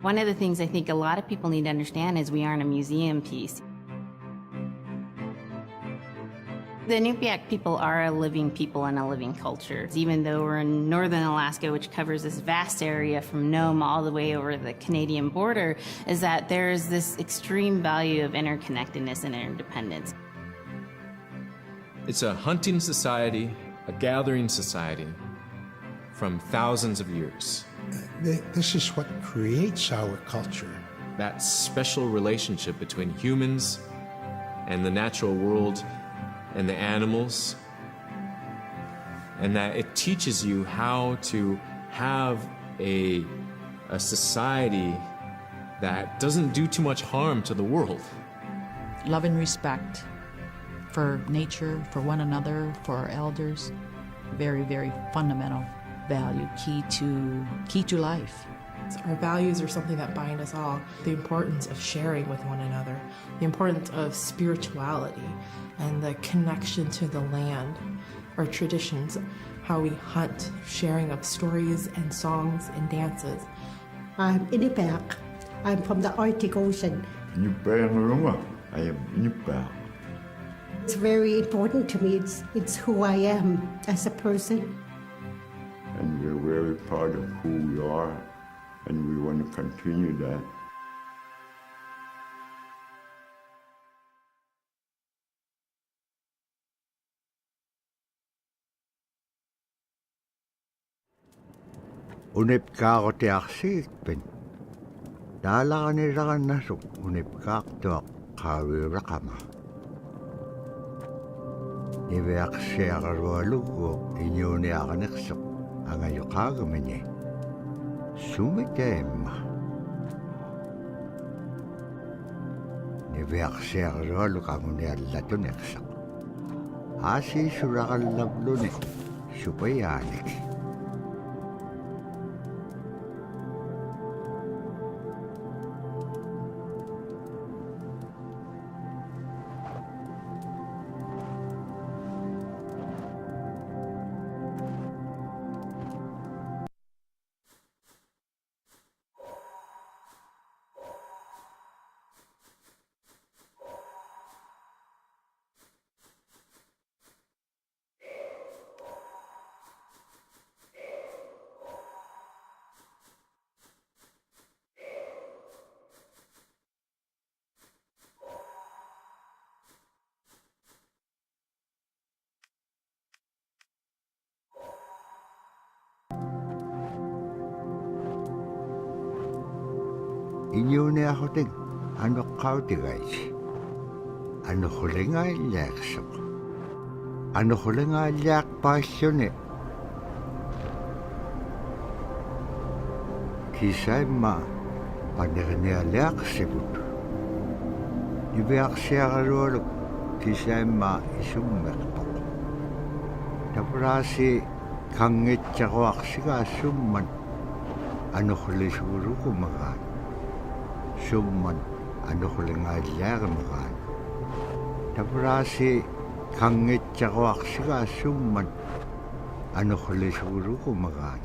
One of the things I think a lot of people need to understand is we aren't a museum piece. The Inupiaq people are a living people and a living culture. Even though we're in northern Alaska, which covers this vast area from Nome all the way over the Canadian border, is that there's this extreme value of interconnectedness and interdependence. It's a hunting society, a gathering society from thousands of years. This is what creates our culture. That special relationship between humans and the natural world and the animals, and that it teaches you how to have a society that doesn't do too much harm to the world. Love and respect for nature, for one another, for our elders. Very, very fundamental value, key to life. Our values are something that bind us all. The importance of sharing with one another, the importance of spirituality, and the connection to the land, our traditions, how we hunt, sharing of stories and songs and dances. I'm Inupiaq. I'm from the Arctic Ocean. I am Inupiaq. It's very important to me. It's who I am as a person. And we're very proud of who we are, and we want to continue that. Unipkaako te aksiikpen. Taalaqanirakan nasuk unipkaaqtuaq qaawiurakama. Niveaqsiaqarualugu iñuuniaqaniqsuq angayuqaagamini. Sumiteemma. Niveaqsiaqarualu qanguniallatuneqsaq. Aasiisuraqallavluni supayaanik. Iñuuniaqhutik anuqqautigaisi. Anuqulingaallaaqsuq. Anuqulingaallaaqpaalluni. Kisaimma panernialiaqsivut. Niveaqsiaqarualuk kisaimma isummerpoq. Tapraasi kangitsaquaqsigaasumman anuqlisuurukumagaan. Summan anuqulingaallaaqamagaan. Tapraasi kangitsaquaqsigaasumman anuqlisuurukumagaan.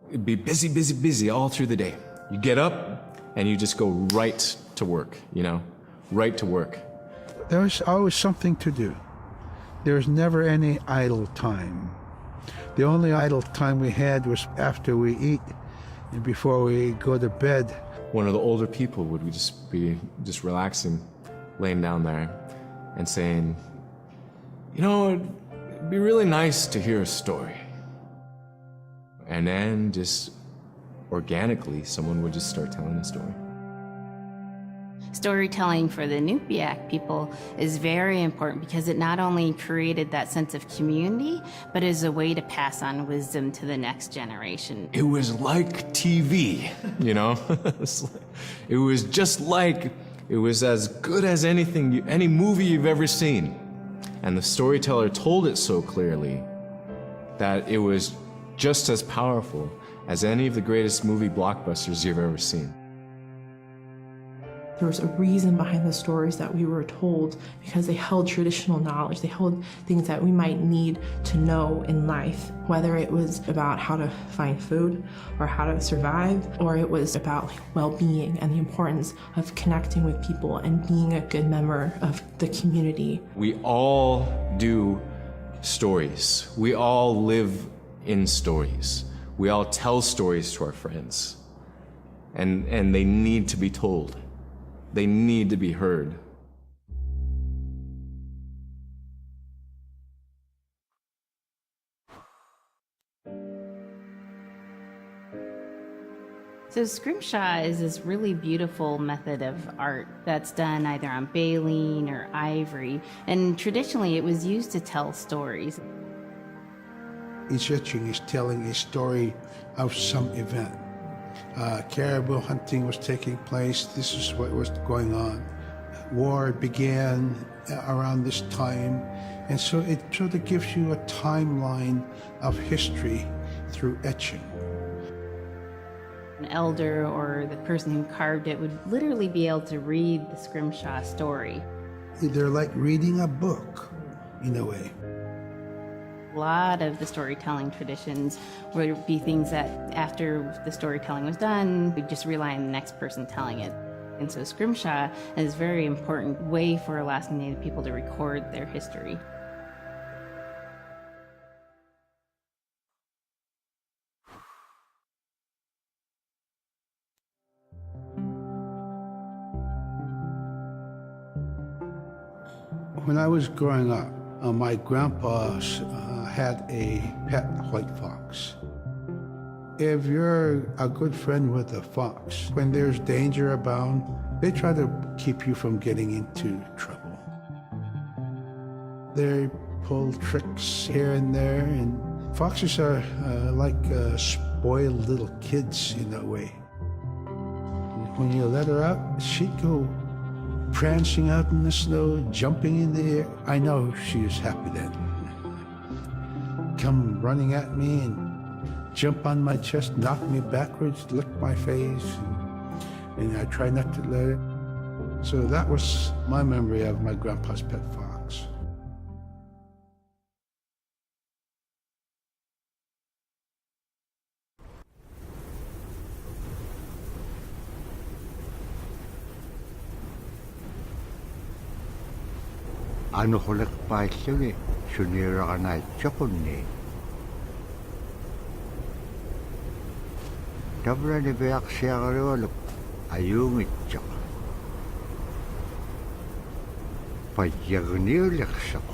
It'd be busy, busy, busy all through the day. You get up and you just go right to work, right to work. There was always something to do. There was never any idle time. The only idle time we had was after we eat and before we go to bed. One of the older people would just be relaxing, laying down there and saying, it'd be really nice to hear a story. And then just organically, someone would just start telling a story. Storytelling for the Inupiaq people is very important because it not only created that sense of community, but is a way to pass on wisdom to the next generation. It was like TV, It was just like, it was as good as any movie you've ever seen. And the storyteller told it so clearly that it was just as powerful as any of the greatest movie blockbusters you've ever seen. There was a reason behind the stories that we were told because they held traditional knowledge. They held things that we might need to know in life, whether it was about how to find food or how to survive, or it was about well-being and the importance of connecting with people and being a good member of the community. We all do stories. We all live in stories. We all tell stories to our friends. And they need to be told. They need to be heard. So scrimshaw is this really beautiful method of art that's done either on baleen or ivory, and traditionally it was used to tell stories. Each etching is telling a story of some event. Caribou hunting was taking place. This is what was going on. War began around this time, and so it sort of gives you a timeline of history through etching. An elder or the person who carved it would literally be able to read the scrimshaw story. They're like reading a book, in a way. A lot of the storytelling traditions would be things that after the storytelling was done, we'd just rely on the next person telling it. And so scrimshaw is a very important way for Alaskan Native people to record their history. When I was growing up, my grandpa had a pet white fox. If you're a good friend with a fox, when there's danger abound, they try to keep you from getting into trouble. They pull tricks here and there, and foxes are like spoiled little kids in a way. When you let her out, she'd go prancing out in the snow, jumping in the air. I know she was happy then. Come running at me and jump on my chest, knock me backwards, lick my face, and I try not to let it. So that was my memory of my grandpa's pet fox. Ano hulak pa ito sunira ka na chokon ni. Dabra ni beyak siya karewalok ayung itchak. Payagniulik siya ko.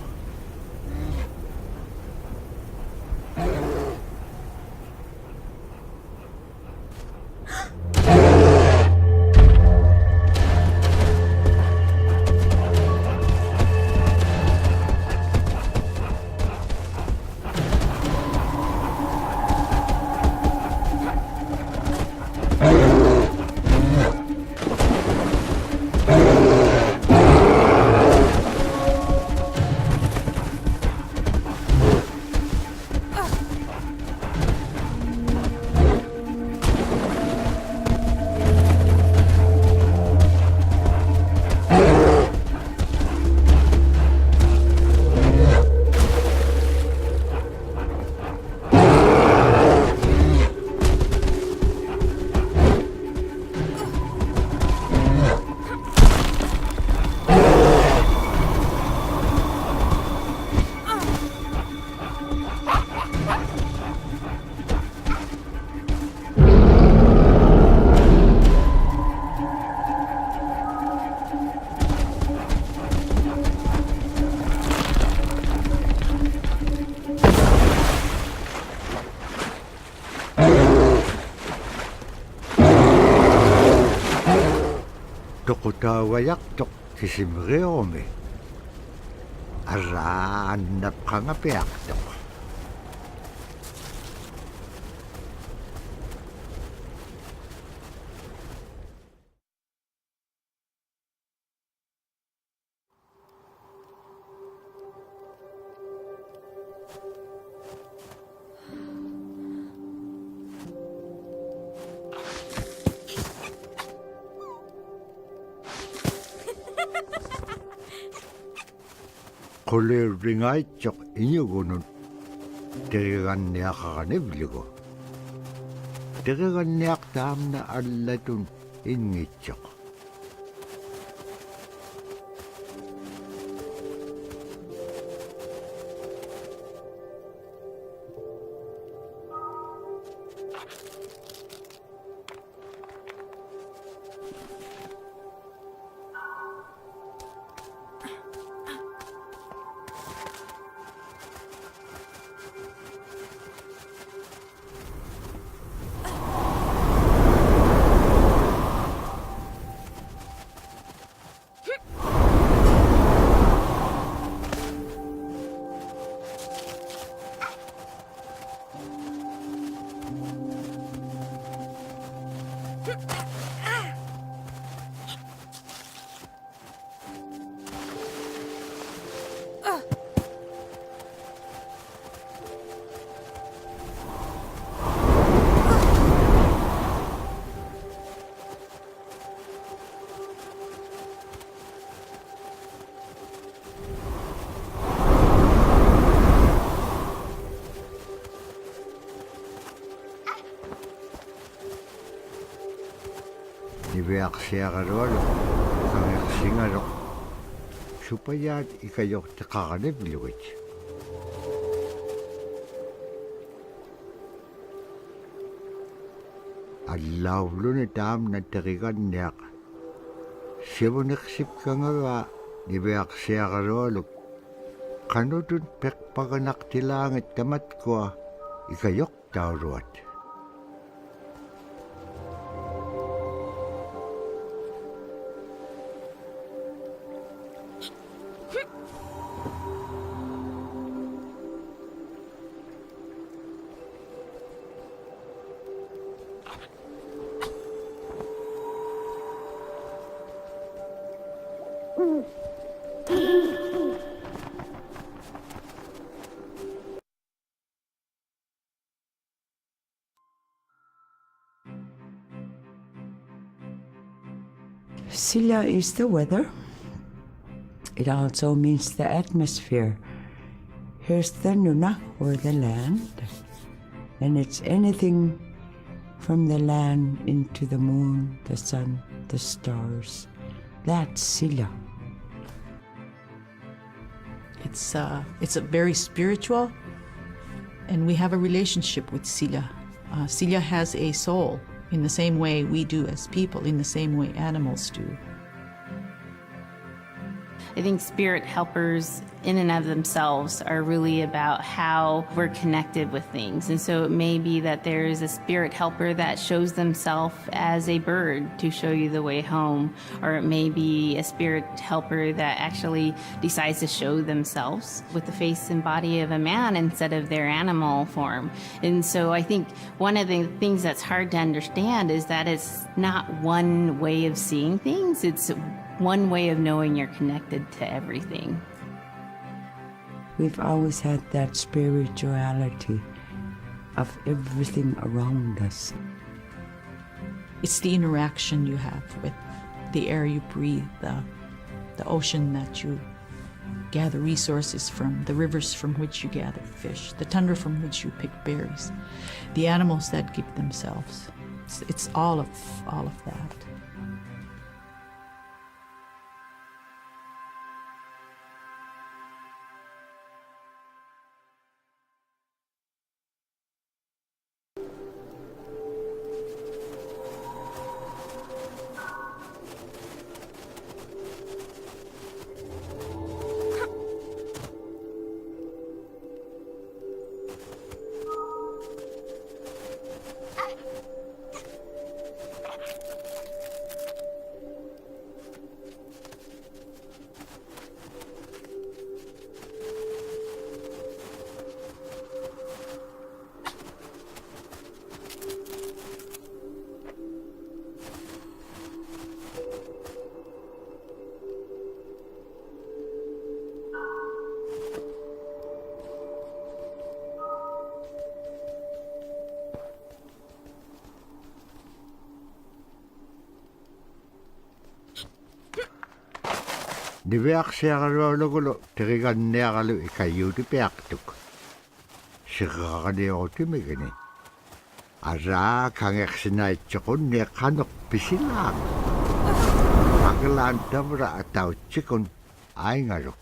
Wayak tok kisimreome. Araan napkangapiak tok. Kule ringay chok inyugunun. Terigan niya kakanibliko. Terigan niya tam na allatun ingitchok. Nibeak siya karolo, kang singarok. Supayat ikayok takakanib liwit. Alaw lo ni tam na takikan niyak. Sibuniksip ka nga nibeak siya karolo. Kanudun pekpaganak tilangit tamat ko, ikayok tawruat. Sila is the weather. It also means the atmosphere. Here's the nuna, or the land. And it's anything from the land into the moon, the sun, the stars. That's Sila. It's a very spiritual, and we have a relationship with Sila. Sila has a soul in the same way we do as people, in the same way animals do. I think spirit helpers in and of themselves are really about how we're connected with things. And so it may be that there is a spirit helper that shows themselves as a bird to show you the way home, or it may be a spirit helper that actually decides to show themselves with the face and body of a man instead of their animal form. And so I think one of the things that's hard to understand is that it's not one way of seeing things, it's one way of knowing you're connected to everything. We've always had that spirituality of everything around us. It's the interaction you have with the air you breathe, the ocean that you gather resources from, the rivers from which you gather fish, the tundra from which you pick berries, the animals that give themselves. It's all of that. Niviaqsiaqalualugulo teriganniaqalu ikayuutipiaqtuk. Siqaqaniortimigani. Araa kangeqsinaitsoqunni qaneq pisilaaq. Agalaan tavra atautsikun aingaluk.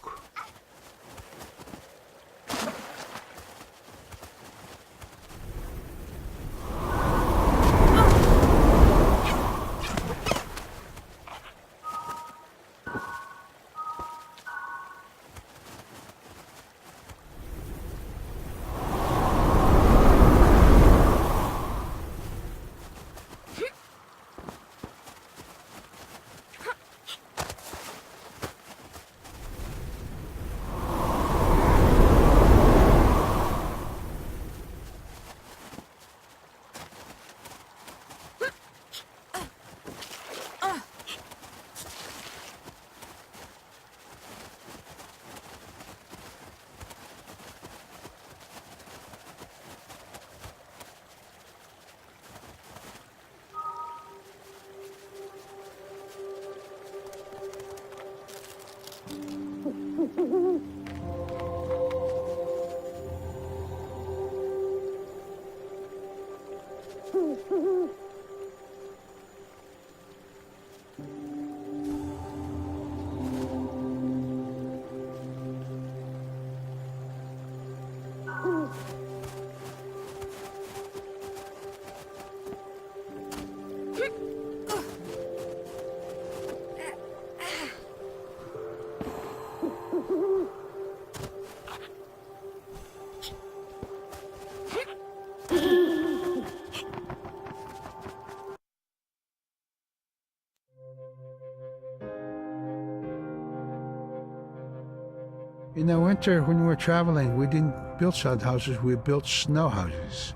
In the winter, when we were traveling, we didn't build sod houses, we built snow houses.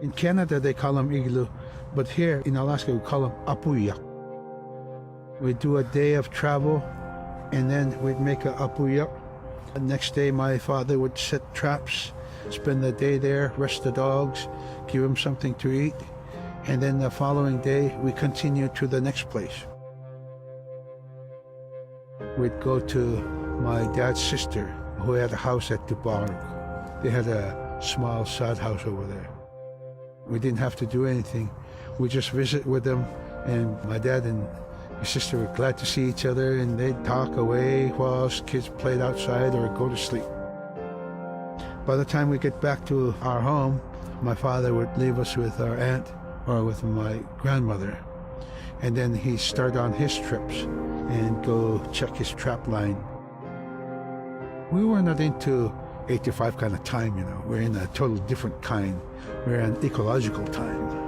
In Canada, they call them igloo, but here in Alaska, we call them apuya. We'd do a day of travel, and then we'd make a apuya. The next day, my father would set traps, spend the day there, rest the dogs, give them something to eat, and then the following day, we continued to the next place. We'd go to my dad's sister, who had a house at Dubaruk. They had a small sod house over there. We didn't have to do anything. We just visit with them, and my dad and his sister were glad to see each other, and they'd talk away while us kids played outside or go to sleep. By the time we get back to our home, my father would leave us with our aunt or with my grandmother, and then he'd start on his trips and go check his trap line. We were not into 8 to 5 kind of time, you know. We're in a total different kind. We're in ecological time.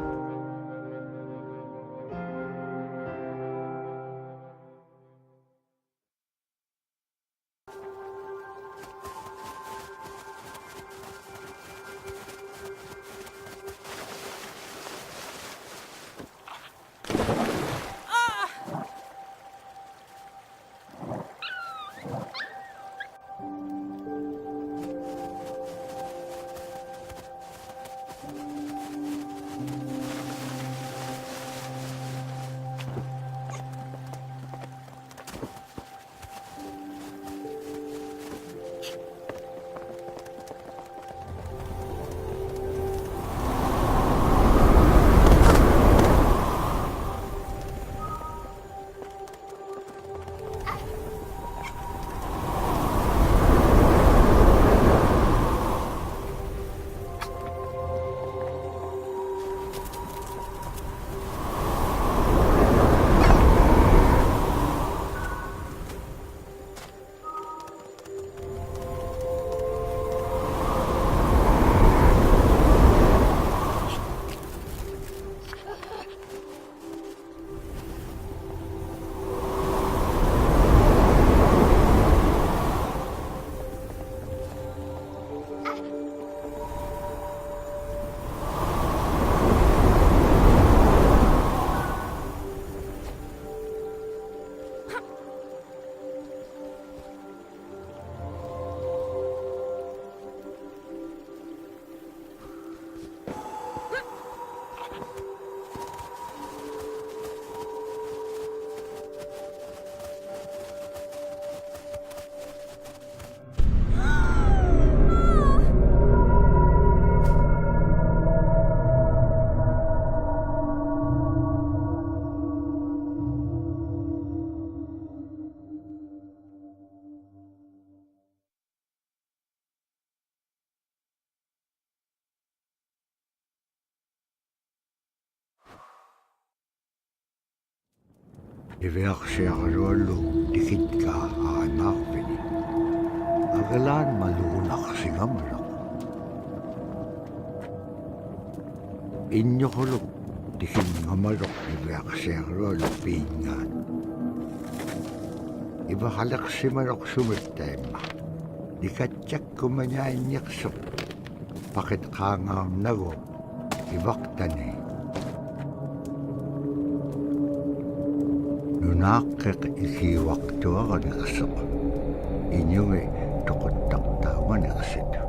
Iveak siya karolo, dikit ka anak pini. Agalan malunak singamalak. Inyo kulok, dikin ngamalok, iveak siya karolo, pingan. Iba halak si malok sumitema. Dikatsak kumanyain yaksok. Pakit kangam nago, ibaktan eh. Nunakik iki waktu ako naksok. Inyo tukot taktawan naksit.